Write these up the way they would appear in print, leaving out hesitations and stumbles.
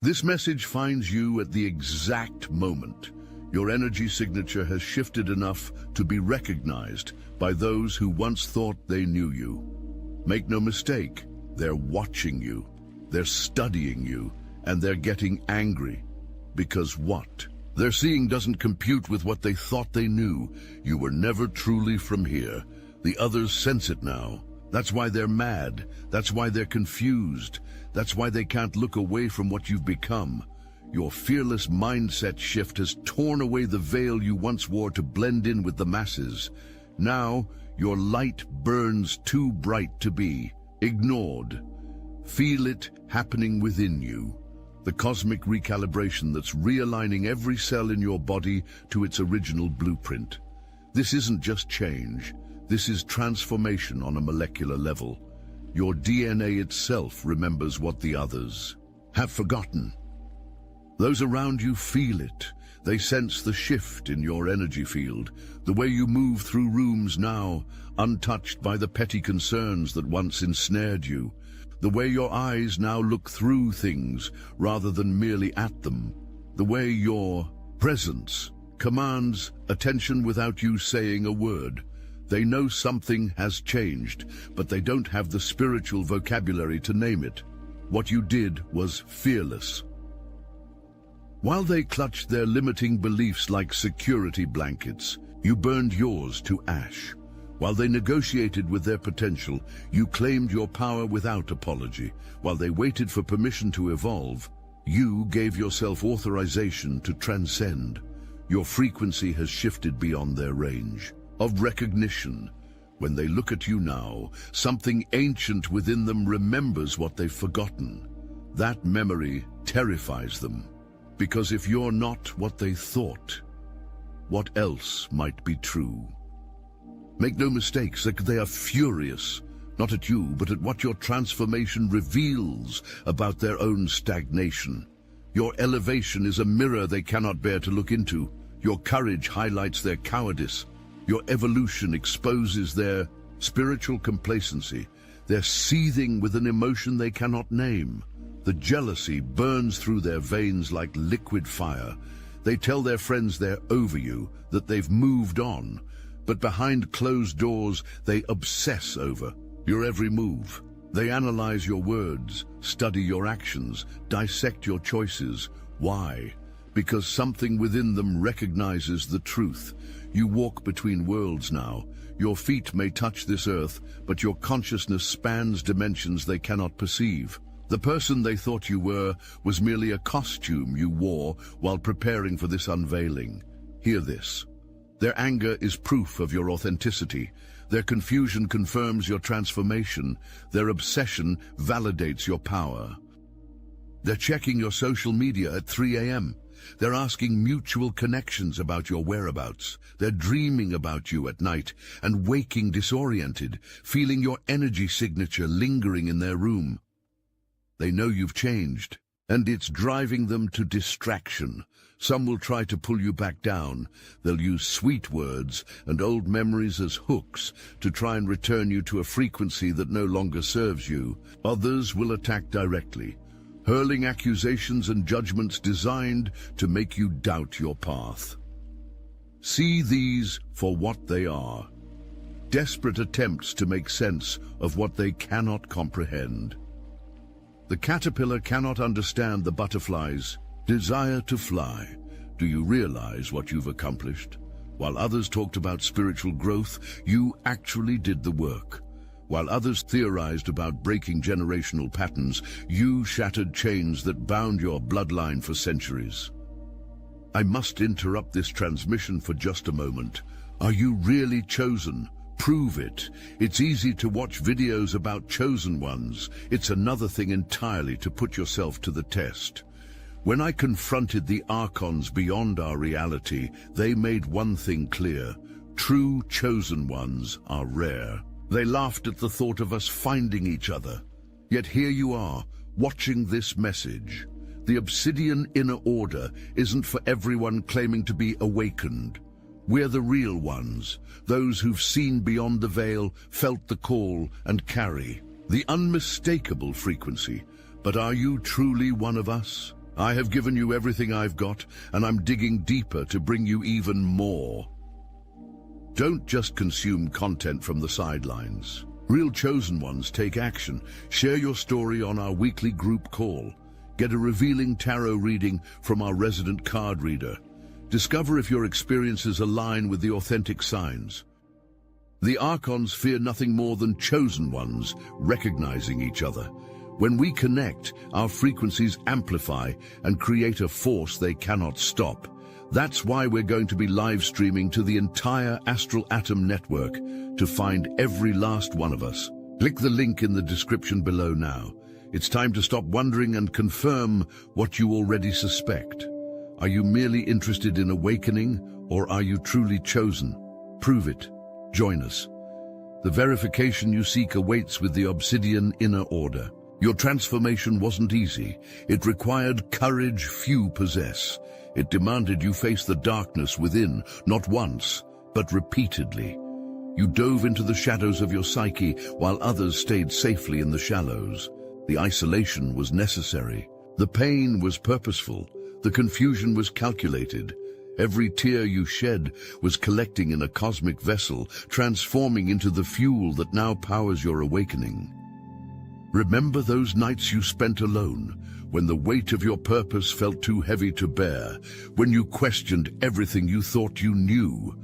This message finds you at the exact moment. Your energy signature has shifted enough to be recognized by those who once thought they knew you. Make no mistake, they're watching you, they're studying you, and they're getting angry. Because what they're seeing doesn't compute with what they thought they knew. You were never truly from here. The others sense it now. That's why they're mad. That's why they're confused. That's why they can't look away from what you've become. Your fearless mindset shift has torn away the veil you once wore to blend in with the masses. Now, your light burns too bright to be ignored. Feel it happening within you. The cosmic recalibration that's realigning every cell in your body to its original blueprint. This isn't just change. This is transformation on a molecular level. Your DNA itself remembers what the others have forgotten. Those around you feel it. They sense the shift in your energy field, the way you move through rooms now, untouched by the petty concerns that once ensnared you, the way your eyes now look through things rather than merely at them, the way your presence commands attention without you saying a word. They know something has changed, but they don't have the spiritual vocabulary to name it. What you did was fearless. While they clutched their limiting beliefs like security blankets, you burned yours to ash. While they negotiated with their potential, you claimed your power without apology. While they waited for permission to evolve, you gave yourself authorization to transcend. Your frequency has shifted beyond their range of recognition. When they look at you now, something ancient within them remembers what they've forgotten. That memory terrifies them. Because if you're not what they thought, what else might be true? Make no mistakes, they are furious, not at you, but at what your transformation reveals about their own stagnation. Your elevation is a mirror they cannot bear to look into. Your courage highlights their cowardice. Your evolution exposes their spiritual complacency. They're seething with an emotion they cannot name. The jealousy burns through their veins like liquid fire. They tell their friends they're over you, that they've moved on. But behind closed doors, they obsess over your every move. They analyze your words, study your actions, dissect your choices. Why? Because something within them recognizes the truth. You walk between worlds now. Your feet may touch this earth, but your consciousness spans dimensions they cannot perceive. The person they thought you were was merely a costume you wore while preparing for this unveiling. Hear this. Their anger is proof of your authenticity. Their confusion confirms your transformation. Their obsession validates your power. They're checking your social media at 3 a.m. They're asking mutual connections about your whereabouts. They're dreaming about you at night and waking disoriented, feeling your energy signature lingering in their room. They know you've changed, and it's driving them to distraction. Some will try to pull you back down. They'll use sweet words and old memories as hooks to try and return you to a frequency that no longer serves you. Others will attack directly, hurling accusations and judgments designed to make you doubt your path. See these for what they are: desperate attempts to make sense of what they cannot comprehend. The caterpillar cannot understand the butterfly's desire to fly. Do you realize what you've accomplished? While others talked about spiritual growth, you actually did the work. While others theorized about breaking generational patterns, you shattered chains that bound your bloodline for centuries. I must interrupt this transmission for just a moment. Are you really chosen? Prove it. It's easy to watch videos about chosen ones. It's another thing entirely to put yourself to the test. When I confronted the archons beyond our reality, they made one thing clear: true chosen ones are rare. They laughed at the thought of us finding each other. Yet here you are, watching this message. The Obsidian Inner Order isn't for everyone claiming to be awakened. We're the real ones, those who've seen beyond the veil, felt the call, and carry the unmistakable frequency. But are you truly one of us? I have given you everything I've got, and I'm digging deeper to bring you even more. Don't just consume content from the sidelines. Real chosen ones take action. Share your story on our weekly group call. Get a revealing tarot reading from our resident card reader. Discover if your experiences align with the authentic signs. The Archons fear nothing more than chosen ones recognizing each other. When we connect, our frequencies amplify and create a force they cannot stop. That's why we're going to be live streaming to the entire Astral Atom network to find every last one of us. Click the link in the description below now. It's time to stop wondering and confirm what you already suspect. Are you merely interested in awakening, or are you truly chosen? Prove it. Join us. The verification you seek awaits with the Obsidian Inner Order. Your transformation wasn't easy. It required courage few possess. It demanded you face the darkness within, not once, but repeatedly. You dove into the shadows of your psyche while others stayed safely in the shallows. The isolation was necessary. The pain was purposeful. The confusion was calculated. Every tear you shed was collecting in a cosmic vessel, transforming into the fuel that now powers your awakening. Remember those nights you spent alone, when the weight of your purpose felt too heavy to bear, when you questioned everything you thought you knew.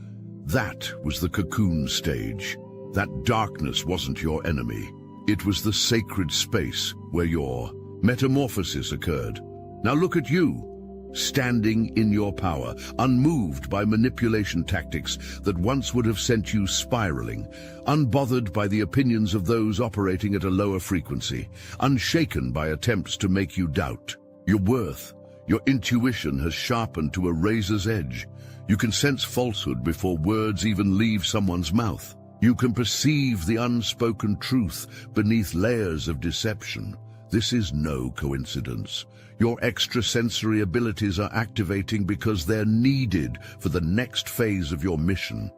That was the cocoon stage. That darkness wasn't your enemy. It was the sacred space where your metamorphosis occurred. Now look at you, standing in your power, unmoved by manipulation tactics that once would have sent you spiraling, unbothered by the opinions of those operating at a lower frequency, unshaken by attempts to make you doubt. Your worth, your intuition has sharpened to a razor's edge. You can sense falsehood before words even leave someone's mouth. You can perceive the unspoken truth beneath layers of deception. This is no coincidence. Your extrasensory abilities are activating because they're needed for the next phase of your mission.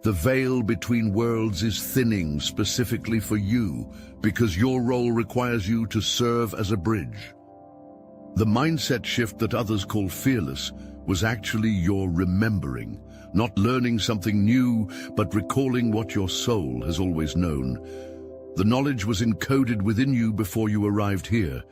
The veil between worlds is thinning specifically for you because your role requires you to serve as a bridge. The mindset shift that others call fearless was actually your remembering, not learning something new, but recalling what your soul has always known. The knowledge was encoded within you before you arrived here.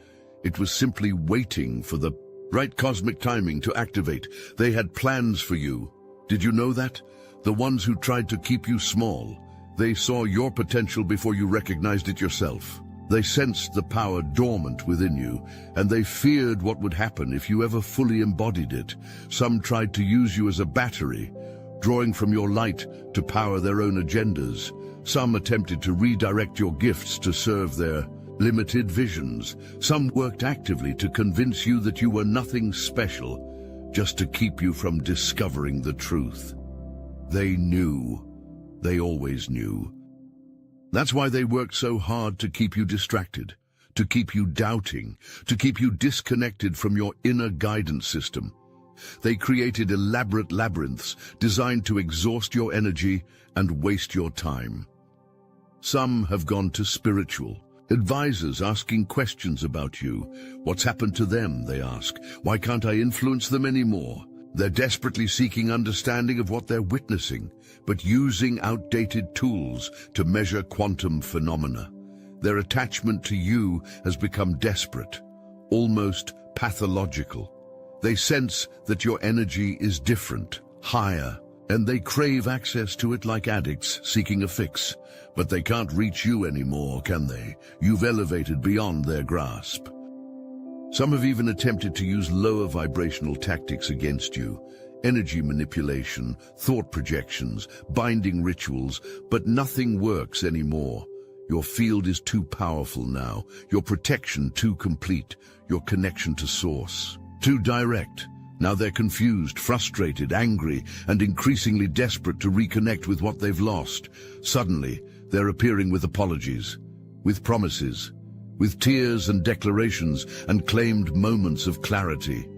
It was simply waiting for the right cosmic timing to activate. They had plans for you. Did you know that? The ones who tried to keep you small. They saw your potential before you recognized it yourself. They sensed the power dormant within you, and they feared what would happen if you ever fully embodied it. Some tried to use you as a battery, drawing from your light to power their own agendas. Some attempted to redirect your gifts to serve their limited visions. Some worked actively to convince you that you were nothing special, just to keep you from discovering the truth. They knew. They always knew. That's why they worked so hard to keep you distracted, to keep you doubting, to keep you disconnected from your inner guidance system. They created elaborate labyrinths designed to exhaust your energy and waste your time. Some have gone to spiritual advisors asking questions about you. What's happened to them, they ask. Why can't I influence them anymore? They're desperately seeking understanding of what they're witnessing, but using outdated tools to measure quantum phenomena. Their attachment to you has become desperate, almost pathological. They sense that your energy is different, higher, and they crave access to it like addicts seeking a fix. But they can't reach you anymore, can they? You've elevated beyond their grasp. Some have even attempted to use lower vibrational tactics against you. Energy manipulation, thought projections, binding rituals, but nothing works anymore. Your field is too powerful now, your protection too complete, your connection to source too direct. Now they're confused, frustrated, angry, and increasingly desperate to reconnect with what they've lost. Suddenly, they're appearing with apologies, with promises, with tears and declarations and claimed moments of clarity.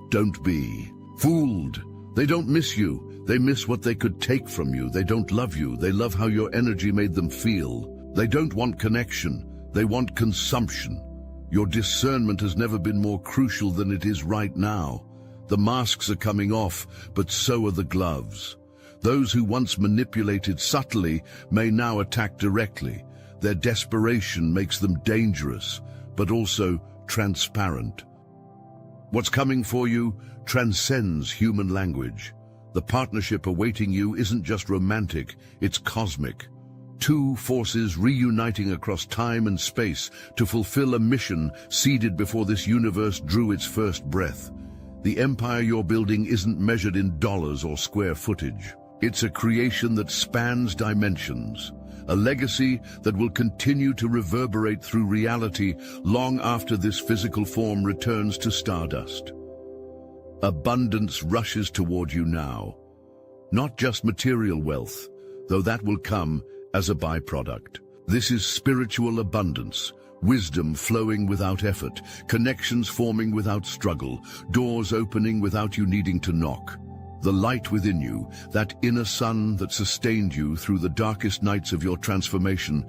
Don't be fooled. They don't miss you. They miss what they could take from you. They don't love you. They love how your energy made them feel. They don't want connection. They want consumption. Your discernment has never been more crucial than it is right now. The masks are coming off, but so are the gloves. Those who once manipulated subtly may now attack directly. Their desperation makes them dangerous, but also transparent. What's coming for you transcends human language. The partnership awaiting you isn't just romantic, it's cosmic. Two forces reuniting across time and space to fulfill a mission seeded before this universe drew its first breath. The empire you're building isn't measured in dollars or square footage. It's a creation that spans dimensions, a legacy that will continue to reverberate through reality long after this physical form returns to stardust. Abundance rushes toward you now. Not just material wealth, though that will come as a byproduct. This is spiritual abundance, wisdom flowing without effort, connections forming without struggle, doors opening without you needing to knock. The light within you, that inner sun that sustained you through the darkest nights of your transformation,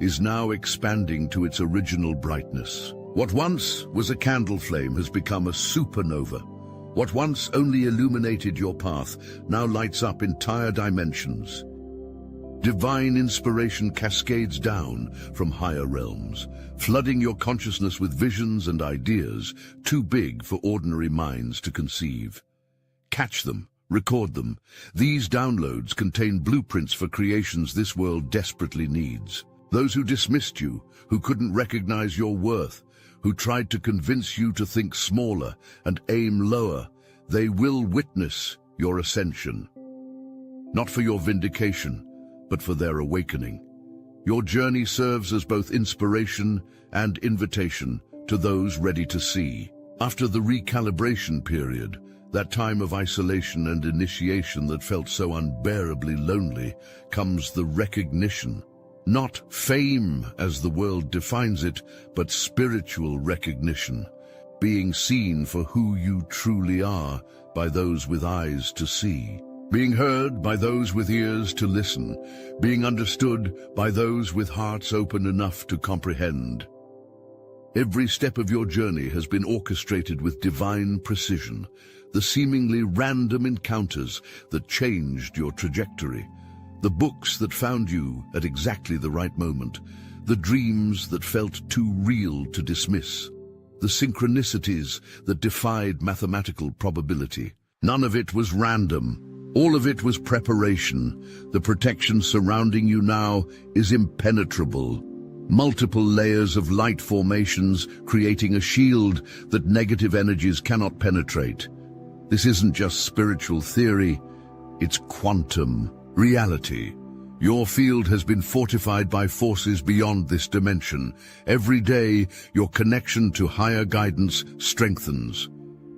is now expanding to its original brightness. What once was a candle flame has become a supernova. What once only illuminated your path now lights up entire dimensions. Divine inspiration cascades down from higher realms, flooding your consciousness with visions and ideas too big for ordinary minds to conceive. Catch them. Record them. These downloads contain blueprints for creations this world desperately needs. Those who dismissed you, who couldn't recognize your worth, who tried to convince you to think smaller and aim lower, they will witness your ascension. Not for your vindication, but for their awakening. Your journey serves as both inspiration and invitation to those ready to see. After the recalibration period, that time of isolation and initiation that felt so unbearably lonely, comes the recognition. Not fame as the world defines it, but spiritual recognition. Being seen for who you truly are by those with eyes to see. Being heard by those with ears to listen. Being understood by those with hearts open enough to comprehend. Every step of your journey has been orchestrated with divine precision. The seemingly random encounters that changed your trajectory, the books that found you at exactly the right moment, the dreams that felt too real to dismiss, the synchronicities that defied mathematical probability. None of it was random. All of it was preparation. The protection surrounding you now is impenetrable. Multiple layers of light formations creating a shield that negative energies cannot penetrate. This isn't just spiritual theory, it's quantum reality. Your field has been fortified by forces beyond this dimension. Every day, your connection to higher guidance strengthens.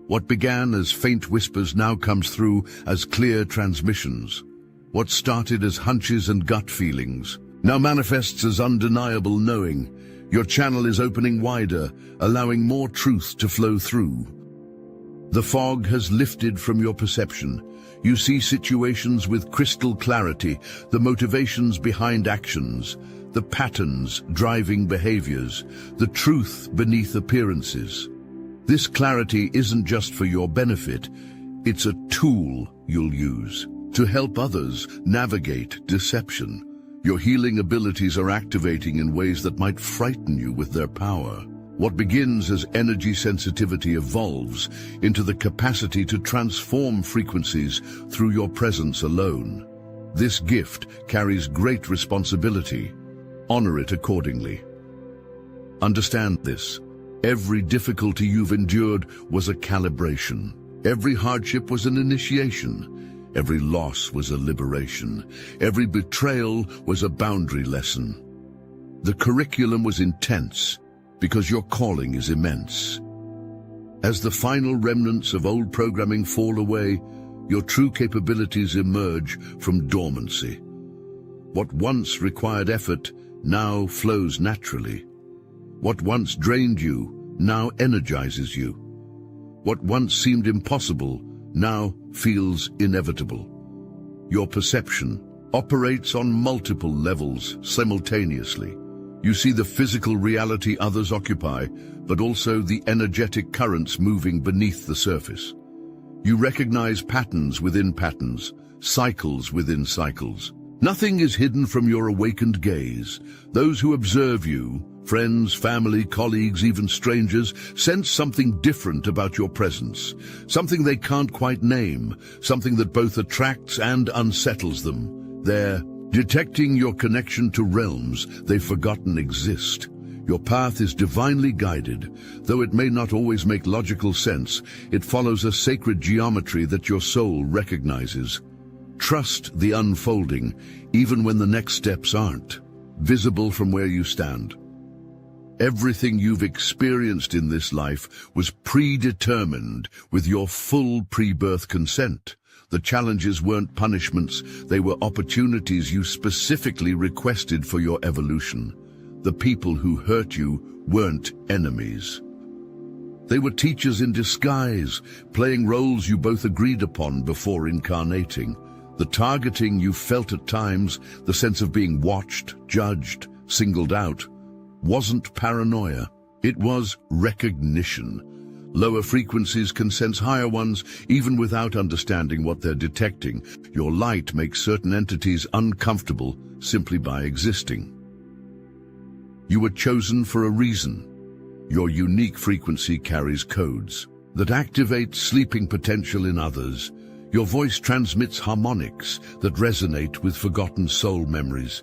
What began as faint whispers now comes through as clear transmissions. What started as hunches and gut feelings now manifests as undeniable knowing. Your channel is opening wider, allowing more truth to flow through. The fog has lifted from your perception. You see situations with crystal clarity, the motivations behind actions, the patterns driving behaviors, the truth beneath appearances. This clarity isn't just for your benefit, it's a tool you'll use to help others navigate deception. Your healing abilities are activating in ways that might frighten you with their power. What begins as energy sensitivity evolves into the capacity to transform frequencies through your presence alone. This gift carries great responsibility. Honor it accordingly. Understand this. Every difficulty you've endured was a calibration. Every hardship was an initiation. Every loss was a liberation. Every betrayal was a boundary lesson. The curriculum was intense, because your calling is immense. As the final remnants of old programming fall away, your true capabilities emerge from dormancy. What once required effort now flows naturally. What once drained you now energizes you. What once seemed impossible now feels inevitable. Your perception operates on multiple levels simultaneously. You see the physical reality others occupy, but also the energetic currents moving beneath the surface. You recognize patterns within patterns, cycles within cycles. Nothing is hidden from your awakened gaze. Those who observe you, friends, family, colleagues, even strangers, sense something different about your presence, something they can't quite name, something that both attracts and unsettles them. They're detecting your connection to realms they've forgotten exist. Your path is divinely guided. Though it may not always make logical sense, it follows a sacred geometry that your soul recognizes. Trust the unfolding, even when the next steps aren't visible from where you stand. Everything you've experienced in this life was predetermined with your full pre-birth consent. The challenges weren't punishments, they were opportunities you specifically requested for your evolution. The people who hurt you weren't enemies. They were teachers in disguise, playing roles you both agreed upon before incarnating. The targeting you felt at times, the sense of being watched, judged, singled out, wasn't paranoia. It was recognition. Lower frequencies can sense higher ones, even without understanding what they're detecting. Your light makes certain entities uncomfortable simply by existing. You were chosen for a reason. Your unique frequency carries codes that activate sleeping potential in others. Your voice transmits harmonics that resonate with forgotten soul memories.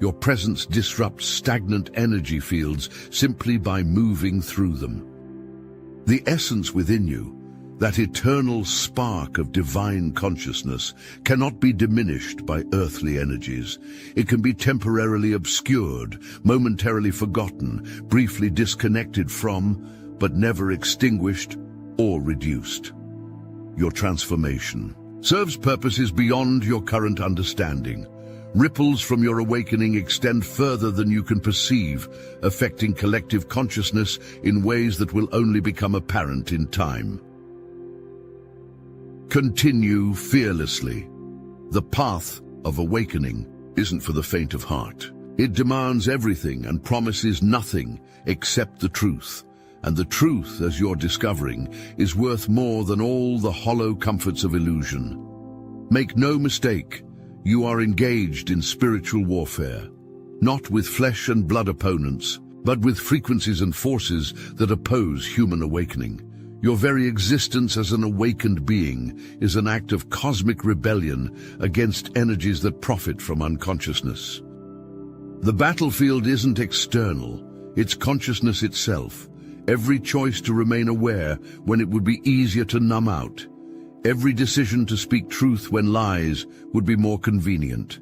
Your presence disrupts stagnant energy fields simply by moving through them. The essence within you, that eternal spark of divine consciousness, cannot be diminished by earthly energies. It can be temporarily obscured, momentarily forgotten, briefly disconnected from, but never extinguished or reduced. Your transformation serves purposes beyond your current understanding. Ripples from your awakening extend further than you can perceive, affecting collective consciousness in ways that will only become apparent in time. Continue fearlessly. The path of awakening isn't for the faint of heart. It demands everything and promises nothing except the truth. And the truth, as you're discovering, is worth more than all the hollow comforts of illusion. Make no mistake, you are engaged in spiritual warfare, not with flesh and blood opponents, but with frequencies and forces that oppose human awakening. Your very existence as an awakened being is an act of cosmic rebellion against energies that profit from unconsciousness. The battlefield isn't external, it's consciousness itself. Every choice to remain aware when it would be easier to numb out. Every decision to speak truth when lies would be more convenient.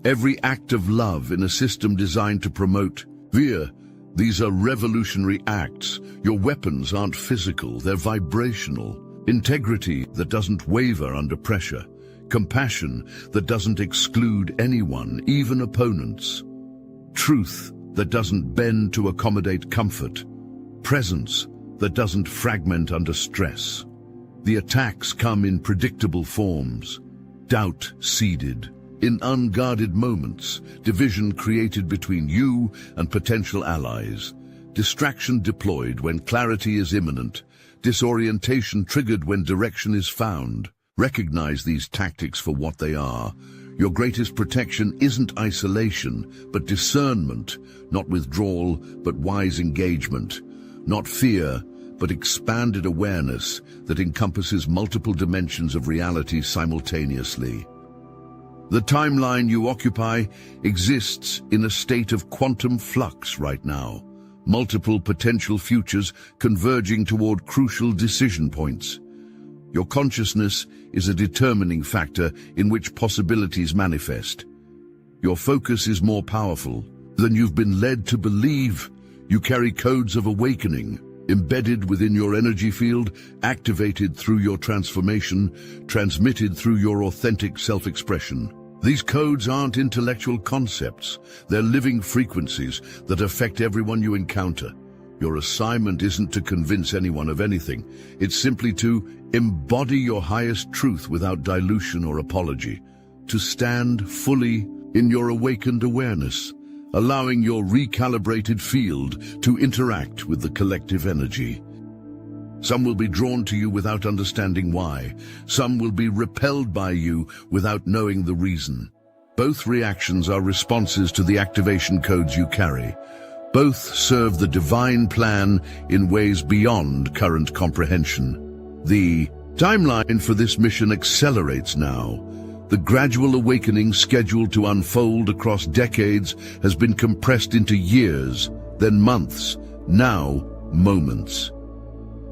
Every act of love in a system designed to promote fear. These are revolutionary acts. Your weapons aren't physical, they're vibrational. Integrity that doesn't waver under pressure. Compassion that doesn't exclude anyone, even opponents. Truth that doesn't bend to accommodate comfort. Presence that doesn't fragment under stress. The attacks come in predictable forms. Doubt seeded. In unguarded moments, division created between you and potential allies. Distraction deployed when clarity is imminent. Disorientation triggered when direction is found. Recognize these tactics for what they are. Your greatest protection isn't isolation, but discernment. Not withdrawal, but wise engagement. Not fear, but expanded awareness that encompasses multiple dimensions of reality simultaneously. The timeline you occupy exists in a state of quantum flux right now. Multiple potential futures converging toward crucial decision points. Your consciousness is a determining factor in which possibilities manifest. Your focus is more powerful than you've been led to believe. You carry codes of awakening, embedded within your energy field, activated through your transformation, transmitted through your authentic self-expression. These codes aren't intellectual concepts, they're living frequencies that affect everyone you encounter. Your assignment isn't to convince anyone of anything, it's simply to embody your highest truth without dilution or apology, to stand fully in your awakened awareness, allowing your recalibrated field to interact with the collective energy. Some will be drawn to you without understanding why. Some will be repelled by you without knowing the reason. Both reactions are responses to the activation codes you carry. Both serve the divine plan in ways beyond current comprehension. The timeline for this mission accelerates now. The gradual awakening scheduled to unfold across decades has been compressed into years, then months, now moments.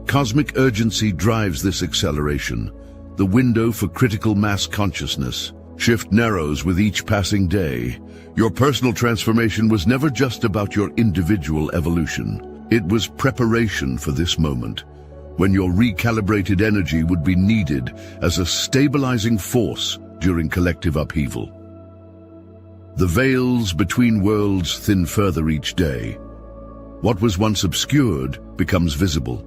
Cosmic urgency drives this acceleration. The window for critical mass consciousness shift narrows with each passing day. Your personal transformation was never just about your individual evolution. It was preparation for this moment, when your recalibrated energy would be needed as a stabilizing force during collective upheaval. The veils between worlds thin further each day. What was once obscured becomes visible.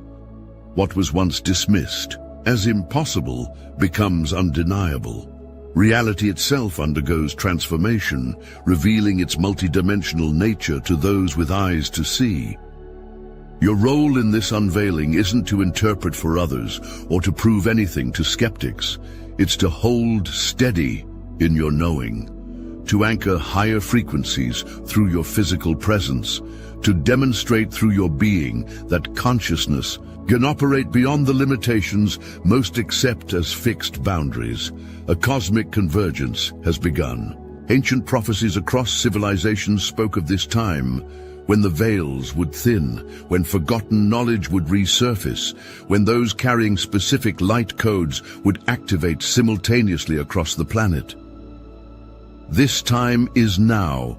What was once dismissed as impossible becomes undeniable. Reality itself undergoes transformation, revealing its multidimensional nature to those with eyes to see. Your role in this unveiling isn't to interpret for others or to prove anything to skeptics. It's to hold steady in your knowing, to anchor higher frequencies through your physical presence, to demonstrate through your being that consciousness can operate beyond the limitations most accept as fixed boundaries. A cosmic convergence has begun. Ancient prophecies across civilizations spoke of this time, when the veils would thin, when forgotten knowledge would resurface, when those carrying specific light codes would activate simultaneously across the planet. This time is now.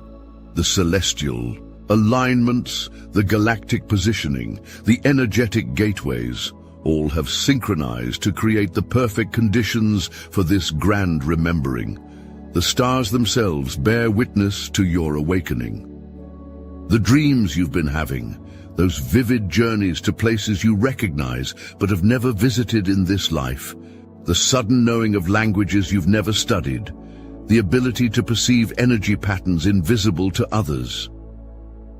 The celestial alignments, the galactic positioning, the energetic gateways, all have synchronized to create the perfect conditions for this grand remembering. The stars themselves bear witness to your awakening. The dreams you've been having, those vivid journeys to places you recognize but have never visited in this life, the sudden knowing of languages you've never studied, the ability to perceive energy patterns invisible to others.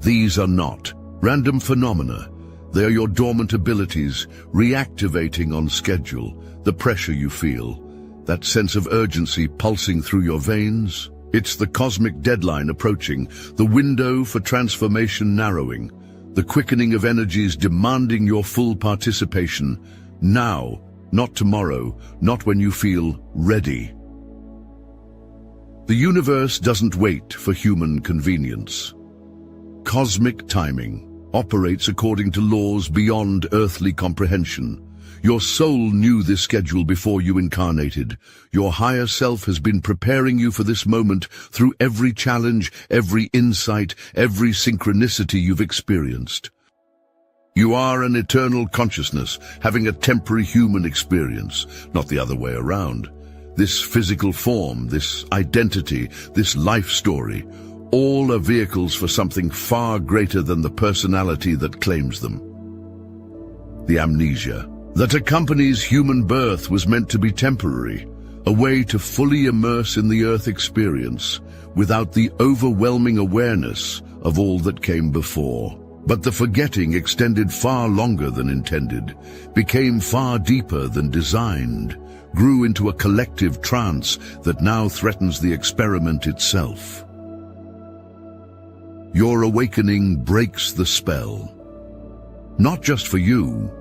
These are not random phenomena. They are your dormant abilities reactivating on schedule, the pressure you feel, that sense of urgency pulsing through your veins. It's the cosmic deadline approaching, the window for transformation narrowing, the quickening of energies demanding your full participation. Now, not tomorrow, not when you feel ready. The universe doesn't wait for human convenience. Cosmic timing operates according to laws beyond earthly comprehension. Your soul knew this schedule before you incarnated. Your higher self has been preparing you for this moment through every challenge, every insight, every synchronicity you've experienced. You are an eternal consciousness, having a temporary human experience, not the other way around. This physical form, this identity, this life story, all are vehicles for something far greater than the personality that claims them. The amnesia that accompanies human birth was meant to be temporary, a way to fully immerse in the earth experience without the overwhelming awareness of all that came before. But the forgetting extended far longer than intended, became far deeper than designed, grew into a collective trance that now threatens the experiment itself. Your awakening breaks the spell. Not just for you,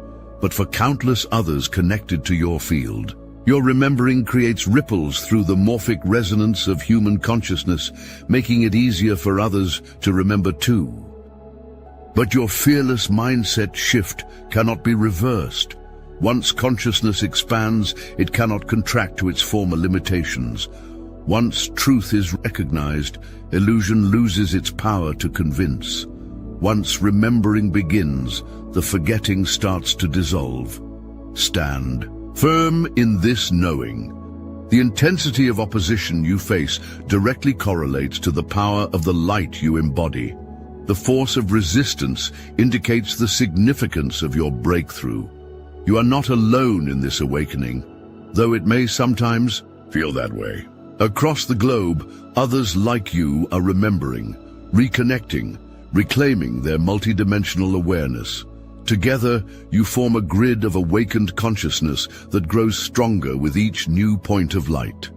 but for countless others connected to your field. Your remembering creates ripples through the morphic resonance of human consciousness, making it easier for others to remember too. But your fearless mindset shift cannot be reversed. Once consciousness expands, it cannot contract to its former limitations. Once truth is recognized, illusion loses its power to convince. Once remembering begins, the forgetting starts to dissolve. Stand firm in this knowing. The intensity of opposition you face directly correlates to the power of the light you embody. The force of resistance indicates the significance of your breakthrough. You are not alone in this awakening, though it may sometimes feel that way. Across the globe, others like you are remembering, reconnecting, reclaiming their multidimensional awareness. Together, you form a grid of awakened consciousness that grows stronger with each new point of light.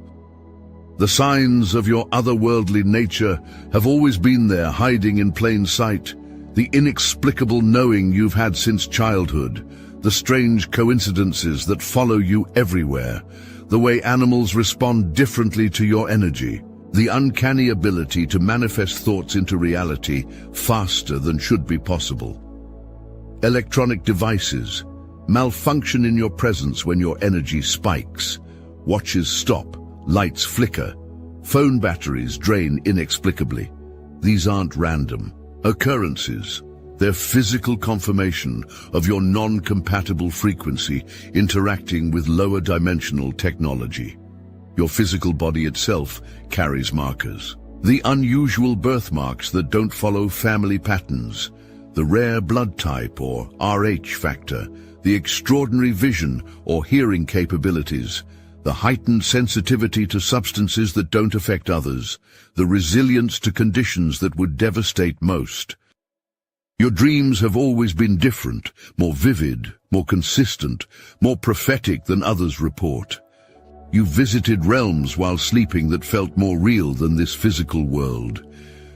The signs of your otherworldly nature have always been there, hiding in plain sight. The inexplicable knowing you've had since childhood, the strange coincidences that follow you everywhere, the way animals respond differently to your energy, the uncanny ability to manifest thoughts into reality faster than should be possible. Electronic devices malfunction in your presence when your energy spikes. Watches stop, lights flicker, phone batteries drain inexplicably. These aren't random occurrences. They're physical confirmation of your non-compatible frequency interacting with lower dimensional technology. Your physical body itself carries markers. The unusual birthmarks that don't follow family patterns, the rare blood type or Rh factor, the extraordinary vision or hearing capabilities, the heightened sensitivity to substances that don't affect others, the resilience to conditions that would devastate most. Your dreams have always been different, more vivid, more consistent, more prophetic than others report. You visited realms while sleeping that felt more real than this physical world.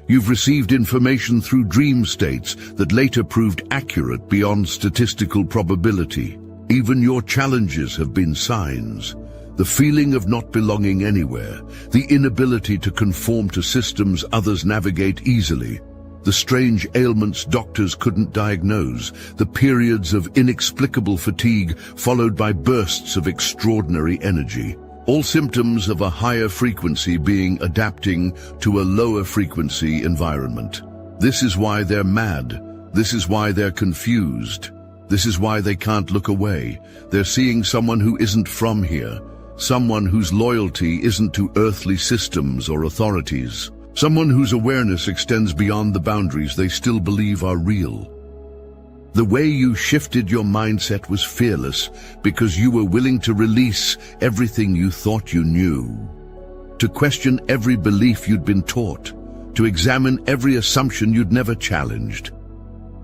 You've received information through dream states that later proved accurate beyond statistical probability. Even your challenges have been signs. The feeling of not belonging anywhere, the inability to conform to systems others navigate easily, the strange ailments doctors couldn't diagnose, the periods of inexplicable fatigue followed by bursts of extraordinary energy. All symptoms of a higher frequency being adapting to a lower frequency environment. This is why they're mad. This is why they're confused. This is why they can't look away. They're seeing someone who isn't from here. Someone whose loyalty isn't to earthly systems or authorities. Someone whose awareness extends beyond the boundaries they still believe are real. The way you shifted your mindset was fearless because you were willing to release everything you thought you knew, to question every belief you'd been taught, to examine every assumption you'd never challenged.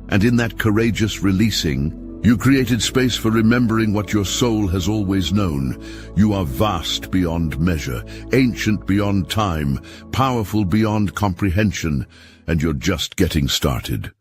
And in that courageous releasing, you created space for remembering what your soul has always known. You are vast beyond measure, ancient beyond time, powerful beyond comprehension, and you're just getting started.